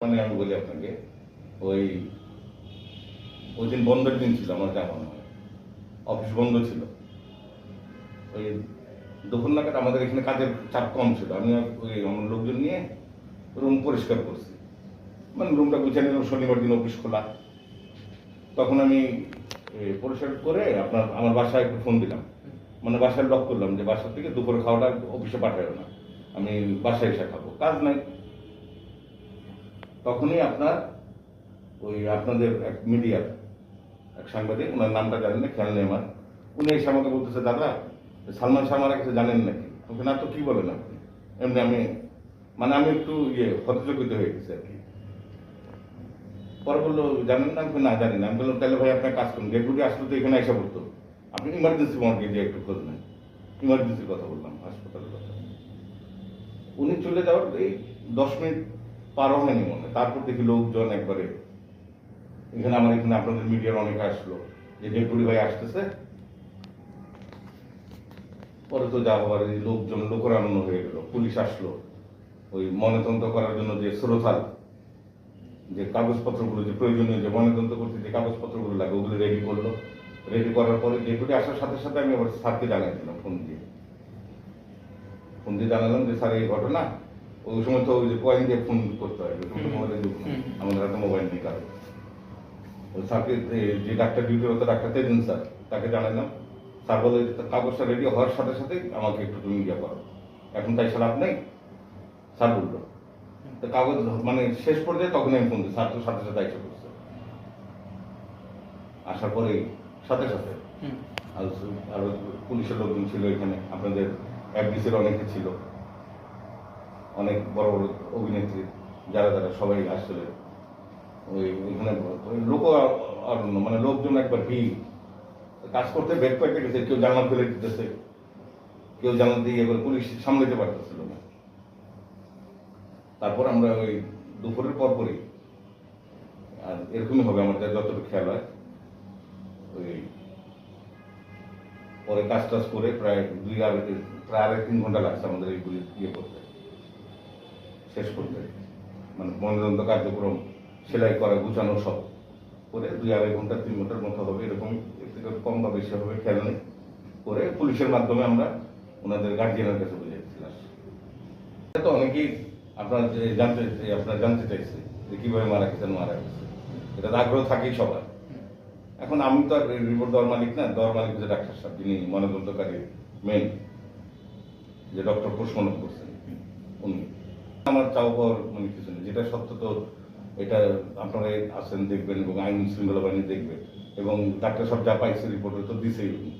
মানে আমি বলি আপনাকে, ওই ওই দিন বন্ধের দিন ছিল, আমার যা মনে হয় অফিস বন্ধ ছিল। ওই দুপুর নাগাদ আমাদের এখানে কাজের চাপ কম ছিল, আমি ওই আমার লোকজন নিয়ে রুম পরিষ্কার করছি, মানে রুমটা গুছিয়ে নিলাম। শনিবার দিন অফিস খোলা, তখন আমি পরিষ্কার করে আমার বাসায় একটু ফোন দিলাম, মানে বাসায় লক করলাম যে বাসা থেকে দুপুরে খাওয়াটা অফিসে পাঠাবে না, আমি বাসায় এসে খাবো, কাজ নাই। তখনই আপনাদের এক মিডিয়ার এক সাংবাদিক, ওনার নামটা জানেন না, খেয়াল নেই আমার, উনি এসে আমাকে বলতেছে, দাদা সালমান শাহ মারা কিছু জানেন নাকি? ওকে না তো, কি বলেন আপনি? এমনি আমি একটু হতচকিত হয়ে গেছি আর কি। পরে বললো, জানেন না? আমি না জানি না। আমি বললাম, তাহলে ভাই আপনার কাজ করুন, ডেপুটি আসলে তো এখানে এসে পড়তো, আপনি ইমার্জেন্সি মর্গে গিয়ে একটু খোঁজ নেন। ইমার্জেন্সির কথা বললাম, হাসপাতালের কথা। উনি চলে যাওয়ার এই 10 মিনিট পার হয়নি মনে, তারপর দেখি লোকজন একবারে এখানে, আমার এখানে আপনাদের মিডিয়ার অনেকে আসলো যে ডেপুটি ভাই আসতেছে। পরে তো যা হবার, লোকজন লোকরান্ন হয়ে গেল, পুলিশ আসলো ওই ময়নাতদন্ত করার জন্য যে শ্রোতাল যে কাগজপত্রগুলো, যে প্রয়োজনীয় যে ময়নাতদন্ত করতে যে কাগজপত্রগুলো লাগে, ওগুলো রেডি করলো। রেডি করার পরে ডেপুটি আসার সাথে সাথে আমি আবার স্যারকে জানাই দিলাম, ফোন দিয়ে জানালাম যে স্যার এই ঘটনা। ওই সময় তো ওই যে কয়েন দিয়ে ফোন করতে হয়, মোবাইলের যুগ, আমাদের হাতে মোবাইল নেই কারো। ওই স্যারকে, যে ডাক্তার ডিউটি হতো ডাক্তার তেদিন স্যার, তাকে জানালাম। স্যার বলে কাগজটা রেডি হওয়ার সাথে সাথে আমাকে একটু তুমি ইয়ে করো, এখন তাই লাভ নেই, স্যার বললো। তো কাগজ মানে শেষ পর্যায়ে তখন আমি ফোন দিই, স্যার তো সাথে সাথে এসে করছে। আসার পরে সাথে সাথে আর পুলিশের লোকজন ছিল এখানে, আপনাদের এফডিসির অনেকে ছিল, অনেক বড় বড় অভিনেত্রী, যারা যারা সবাই আসলে ওইখানে লোক অরণ্য, মানে লোকজন একবার ভিড়। কাজ করতে বেগ পেতে গেছে, কেউ জানলা ফেলে দিতেছে, কেউ জানলা দিয়ে এবার পুলিশ সামলাতে পারতেছিল না। তারপর আমরা ওই দুপুরের পরপরই, আর এরকমই হবে আমার যতটুকু খেয়াল হয়, ওই পরে কাজ টাজ করে প্রায় 2.5-3 ঘন্টা লাগছে আমাদের এইগুলি করতে, শেষ করতে। মানে মনোরঞ্জন কার্যক্রম, সেলাই করা, গুছানো সব করে 2.5 ঘন্টা 3 ঘন্টার মতো হবে, এরকম কম বা বেশি হবে খেয়াল নেই। করে পুলিশের মাধ্যমে আমরা ওনাদের গার্জিয়ানের কাছে বুঝিয়েছিলাম। তো অনেকেই আপনার জানতে চাইছে যে কিভাবে মারা গেছে, এটা আগ্রহ থাকেই সবার। এখন আমি তো আর রিপোর্ট দেওয়ার মালিক না, দেওয়ার মালিক যে ডাক্তার সাহেব, যিনি ময়নাতদন্তকারী মেন, যে ডক্টর পোস্টমর্টম করছেন উনি। আমার চাও পাওয়ার মানে কিছু নেই, যেটা সত্য তো এটা আপনারা আছেন, দেখবেন, এবং আইন শৃঙ্খলা বাহিনী দেখবে, এবং ডাক্তার সব যা পাইছে রিপোর্টে তো দিছেই উনি।